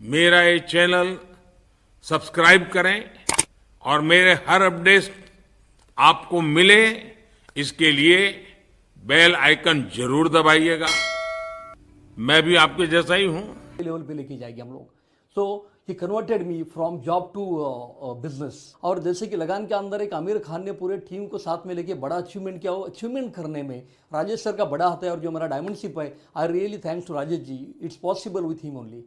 मेरा ये channel subscribe करें और मेरे हर अपडेट आपको मिले इसके लिए बेल आइकन जरूर दबाइएगा। मैं भी आपके जैसा ही हूं। लेवल पे लेके जाएंगे हम लोग। So he converted me from job to business. और जैसे कि लगान के अंदर एक आमिर खान ने पूरे टीम को साथ में लेके बड़ा अचीवमेंट किया, वो अचीवमेंट करने में राजेश सर का बड़ा हाथ है। और जो हमारा डायमंड शिप है, I really thanks to Rajesh ji, it's possible with him only.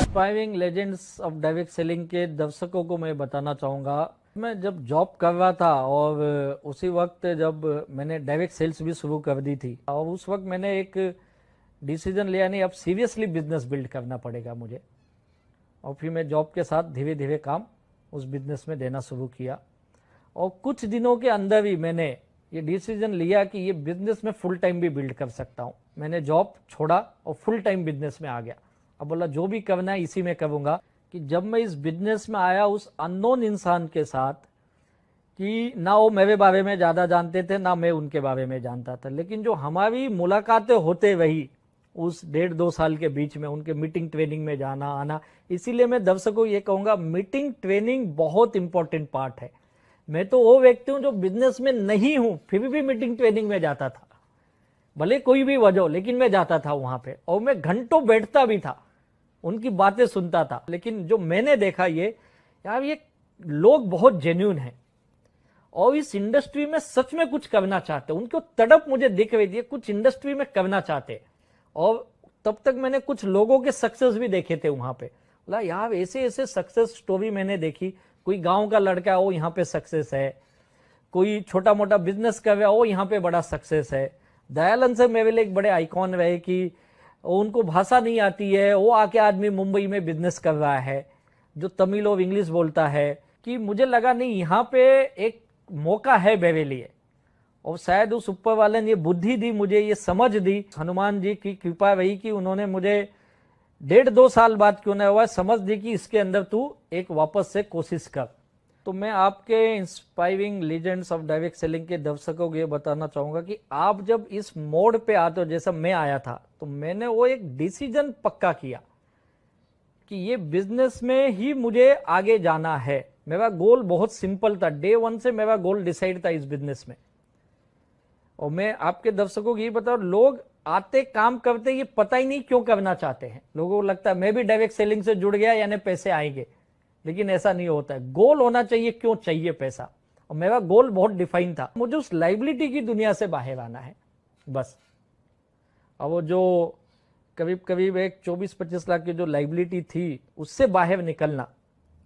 Inspiring legends of direct selling के दर्शकों को मैं बताना चाहूँगा, मैं जब जॉब कर रहा था और उसी वक्त जब मैंने डायरेक्ट सेल्स भी शुरू कर दी थी, और उस वक्त मैंने एक डिसीजन लिया, नहीं अब सीरियसली बिजनेस बिल्ड करना पड़ेगा मुझे। और फिर मैं जॉब के साथ धीरे धीरे काम उस बिजनेस में देना शुरू किया। और कुछ दिनों के अंदर ही मैंने ये डिसीजन लिया कि ये बिजनेस में फुल टाइम भी बिल्ड कर सकता हूँ। मैंने जॉब छोड़ा और फुल टाइम बिजनेस में आ गया। अब बोला जो भी करना है इसी में करूँगा। कि जब मैं इस बिजनेस में आया उस अननोन इंसान के साथ, कि ना वो मेरे बारे में ज़्यादा जानते थे ना मैं उनके बारे में जानता था, लेकिन जो हमारी मुलाकातें होते वही उस 1.5-2 साल के बीच में उनके मीटिंग ट्रेनिंग में जाना आना। इसीलिए मैं दर्शकों को ये कहूँगा, मीटिंग ट्रेनिंग बहुत इंपॉर्टेंट पार्ट है। मैं तो वो व्यक्ति हूँ जो बिजनेस में नहीं हूँ फिर भी मीटिंग ट्रेनिंग में जाता था, भले कोई भी वजह, लेकिन मैं जाता था वहाँ पे और मैं घंटों बैठता भी था, उनकी बातें सुनता था। लेकिन जो मैंने देखा ये यार, ये लोग बहुत जेन्युइन हैं और इस इंडस्ट्री में सच में कुछ करना चाहते हैं। उनको तड़प मुझे दिख रही थी, कुछ इंडस्ट्री में करना चाहते। और तब तक मैंने कुछ लोगों के सक्सेस भी देखे थे वहां पे। बोला यार ऐसे ऐसे सक्सेस स्टोरी मैंने देखी। कोई गांव का लड़का हो यहाँ पे सक्सेस है, कोई छोटा मोटा बिजनेस कर रहा हो यहाँ पे बड़ा सक्सेस है। दयानंद से मेरे लिए एक बड़े आइकॉन रहे कि उनको भाषा नहीं आती है, वो आके आदमी मुंबई में बिजनेस कर रहा है जो तमिल और इंग्लिश बोलता है। कि मुझे लगा नहीं यहाँ पे एक मौका है मेरे लिए। और शायद उस ऊपर वाले ने ये बुद्धि दी मुझे, ये समझ दी, हनुमान जी की कृपा रही कि उन्होंने मुझे 1.5-2 साल बाद क्यों ना हुआ समझ दी कि इसके अंदर तू एक वापस से कोशिश कर। तो मैं आपके inspiring legends of direct selling के दर्शकों को ये बताना चाहूँगा कि आप जब इस मोड पे आते हो, जैसा मैं आया था, तो मैंने वो एक डिसीजन पक्का किया कि ये बिजनेस में ही मुझे आगे जाना है। मेरा गोल बहुत सिंपल था, डे 1 से मेरा गोल डिसाइड था इस बिजनेस में। और मैं आपके दर्शकों को ये बताऊं, लोग आते काम करते ये पता ही नहीं क्यों करना चाहते हैं। लोगों को लगता है मैं भी डायरेक्ट सेलिंग से जुड़ गया यानी पैसे आएंगे, लेकिन ऐसा नहीं होता है। गोल होना चाहिए, क्यों चाहिए पैसा। और मेरा गोल बहुत डिफाइन था, मुझे उस लाइबिलिटी की दुनिया से बाहर आना है बस। अब वो जो करीब करीब एक 24-25 लाख की जो लाइबिलिटी थी उससे बाहर निकलना,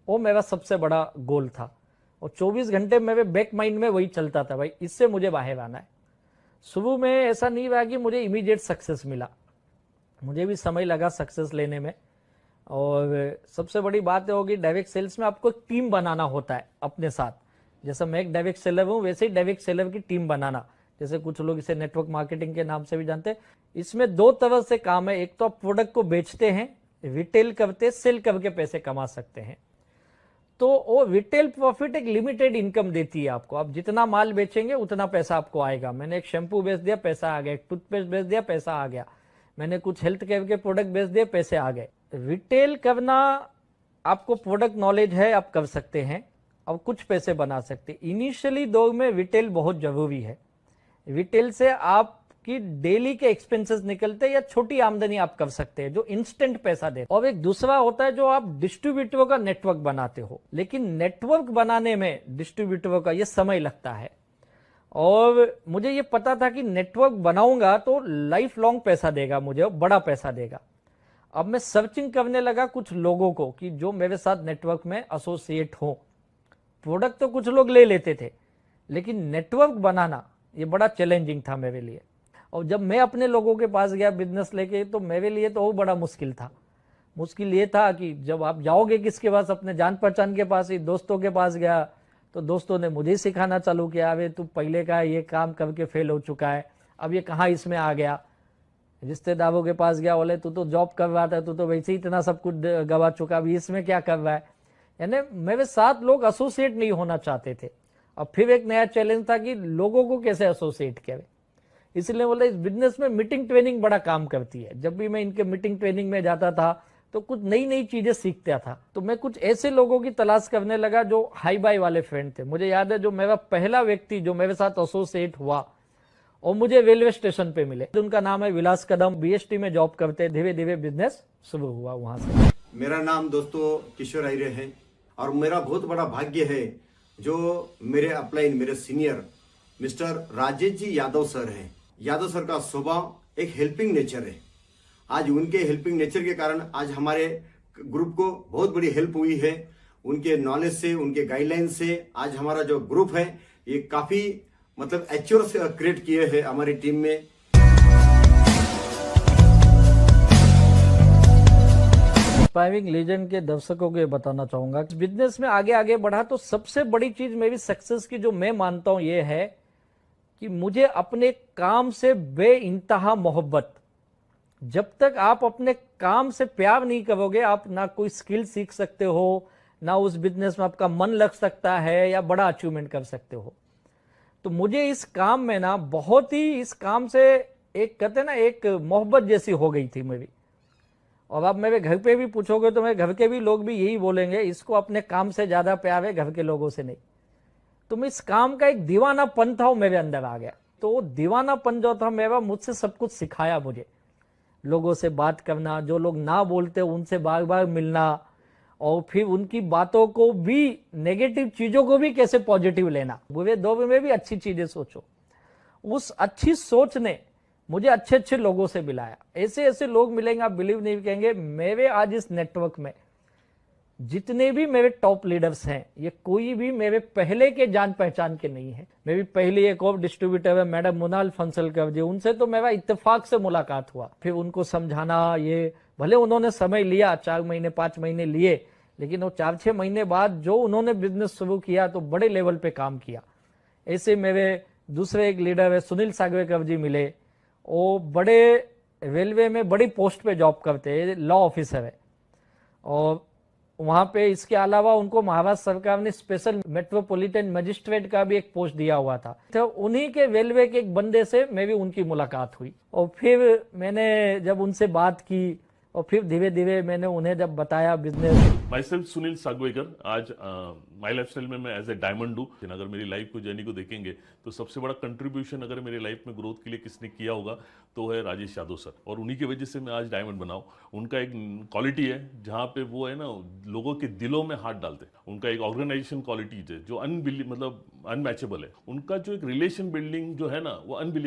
वो मेरा सबसे बड़ा गोल था। और 24 घंटे मेरे बैक माइंड में वही चलता था, भाई इससे मुझे बाहर आना है। शुरू में ऐसा नहीं रहा कि मुझे इमीडिएट सक्सेस मिला, मुझे भी समय लगा सक्सेस लेने में। और सबसे बड़ी बात होगी डायरेक्ट सेल्स में आपको एक टीम बनाना होता है अपने साथ। जैसे मैं एक डायरेक्ट सेलर हूँ, वैसे ही डायरेक्ट सेलर की टीम बनाना, जैसे कुछ लोग इसे नेटवर्क मार्केटिंग के नाम से भी जानते हैं। इसमें 2 तरह से काम है, एक तो आप प्रोडक्ट को बेचते हैं, रिटेल करते, सेल करके पैसे कमा सकते हैं। तो वो रिटेल प्रॉफिट एक लिमिटेड इनकम देती है आपको, आप जितना माल बेचेंगे उतना पैसा आपको आएगा। मैंने एक शैम्पू बेच दिया, पैसा आ गया, एक टूथपेस्ट बेच दिया, पैसा आ गया, मैंने कुछ हेल्थ केयर के प्रोडक्ट बेच दिए, पैसे आ गए। रिटेल करना, आपको प्रोडक्ट नॉलेज है, आप कर सकते हैं और कुछ पैसे बना सकते हैं। इनिशियली दौर में रिटेल बहुत जरूरी है। रिटेल से आपकी डेली के एक्सपेंसेस निकलते हैं या छोटी आमदनी आप कर सकते हैं जो इंस्टेंट पैसा दे। और एक दूसरा होता है जो आप डिस्ट्रीब्यूटरों का नेटवर्क बनाते हो, लेकिन नेटवर्क बनाने में डिस्ट्रीब्यूटरों का ये समय लगता है। और मुझे ये पता था कि नेटवर्क बनाऊंगा तो लाइफ लॉन्ग पैसा देगा मुझे, बड़ा पैसा देगा। अब मैं सर्चिंग करने लगा कुछ लोगों को कि जो मेरे साथ नेटवर्क में एसोसिएट हो। प्रोडक्ट तो कुछ लोग ले लेते थे, लेकिन नेटवर्क बनाना ये बड़ा चैलेंजिंग था मेरे लिए। और जब मैं अपने लोगों के पास गया बिजनेस लेके, तो मेरे लिए तो वो बड़ा मुश्किल था। मुश्किल ये था कि जब आप जाओगे किसके पास, अपने जान पहचान के पास ही, दोस्तों के पास गया तो दोस्तों ने मुझे सिखाना चालू किया, अरे तू पहले का ये काम करके फेल हो चुका है, अब ये कहाँ इसमें आ गया। रिश्तेदारों के पास गया, बोले तू तो जॉब कर रहा था, तू तो वैसे ही इतना सब कुछ गवा चुका, अभी इसमें क्या कर रहा है। यानी मेरे साथ लोग एसोसिएट नहीं होना चाहते थे। अब फिर एक नया चैलेंज था कि लोगों को कैसे एसोसिएट करें, इसलिए बोला इस बिजनेस में मीटिंग ट्रेनिंग बड़ा काम करती है। जब भी मैं इनके मीटिंग ट्रेनिंग में जाता था तो कुछ नई नई चीजें सीखता था। तो मैं कुछ ऐसे लोगों की तलाश करने लगा जो हाई बाई वाले फ्रेंड थे। मुझे याद है जो मेरा पहला व्यक्ति जो मेरे साथ एसोसिएट हुआ और मुझे रेलवे स्टेशन पे मिले, उनका नाम है विलास कदम, बीएसटी में जॉब करते। धीरे धीरे बिजनेस शुरू हुआ वहां से। मेरा नाम दोस्तों किशोर आयरे है और मेरा बहुत बड़ा भाग्य है जो मेरे अपलाइन मेरे senior mister Rajesh ji Yadav sir हैं। यादव सर का स्वभाव एक हेल्पिंग नेचर है। आज उनके हेल्पिंग नेचर के कारण आज हमारे ग्रुप को बहुत बड़ी हेल्प हुई है। उनके नॉलेज से, उनके गाइडलाइन से आज हमारा जो ग्रुप है ये काफी मतलब एच्योर से क्रिएट किए हैं हमारी टीम में। इंस्पायरिंग लेजेंड के दर्शकों को ये बताना चाहूंगा, बिजनेस में आगे आगे बढ़ा तो सबसे बड़ी चीज मेरी सक्सेस की जो मैं मानता हूं ये है कि मुझे अपने काम से बेइंतहा मोहब्बत। जब तक आप अपने काम से प्यार नहीं करोगे आप ना कोई स्किल सीख सकते हो, ना उस बिजनेस में आपका मन लग सकता है या बड़ा अचीवमेंट कर सकते हो। तो मुझे इस काम में ना बहुत ही इस काम से एक कहते ना एक मोहब्बत जैसी हो गई थी मेरी। और अब मेरे घर पे भी पूछोगे तो मेरे घर के भी लोग भी यही बोलेंगे, इसको अपने काम से ज्यादा प्यार है, घर के लोगों से नहीं। तो मैं इस काम का एक दीवानापन था वो मेरे अंदर आ गया। तो वो दीवानापन जो था मेरा मुझसे सब कुछ सिखाया मुझे। लोगों से बात करना, जो लोग ना बोलते उनसे बार बार मिलना और फिर उनकी बातों को भी, नेगेटिव चीजों को भी कैसे पॉजिटिव लेना, बुरे दौर में भी अच्छी चीजें सोचो। उस अच्छी सोच ने मुझे अच्छे अच्छे लोगों से मिलाया। ऐसे ऐसे लोग मिलेंगे आप बिलीव नहीं करेंगे। मेरे आज इस नेटवर्क में जितने भी मेरे टॉप लीडर्स हैं ये कोई भी मेरे पहले के जान पहचान के नहीं है। मेरी पहली एक और डिस्ट्रीब्यूटर है मैडम मुनाल फंसलकर जी, उनसे तो मेरा इत्तेफाक से मुलाकात हुआ। फिर उनको समझाना, ये भले उन्होंने समय लिया, 4 महीने 5 महीने लिए, लेकिन वो 4-6 महीने बाद जो उन्होंने बिजनेस शुरू किया तो बड़े लेवल पे काम किया। ऐसे मेरे दूसरे एक लीडर है सुनील सागवेकर जी मिले, वो बड़े रेलवे में बड़ी पोस्ट पे जॉब करते हैं, लॉ ऑफिसर है। और वहां पे इसके अलावा उनको महाराष्ट्र सरकार ने स्पेशल मेट्रोपॉलिटन मजिस्ट्रेट का भी एक पोस्ट दिया हुआ था। तो उन्हीं के रेलवे के एक बंदे से मेरी उनकी मुलाकात हुई और फिर मैंने जब उनसे बात की और फिर धीरे धीरे मैंने उन्हें जब बताया business. My self Sunil Sagvekar. आज माई लाइफस्टाइल में मैं एज ए डायमंड हूँ। अगर मेरी लाइफ को जर्नी को देखेंगे तो सबसे बड़ा कंट्रीब्यूशन अगर मेरी लाइफ में ग्रोथ के लिए किसने किया होगा तो है राजेश यादव सर। और उन्हीं की वजह से मैं आज डायमंड बनाऊँ। उनका एक क्वालिटी है जहाँ पे वो है ना लोगों के दिलों में हाथ डालते। उनका एक ऑर्गेनाइजेशन क्वालिटीज है जो मतलब अनमैचेबल है। उनका जो एक रिलेशन बिल्डिंग जो है ना वो अनबिलीवेबल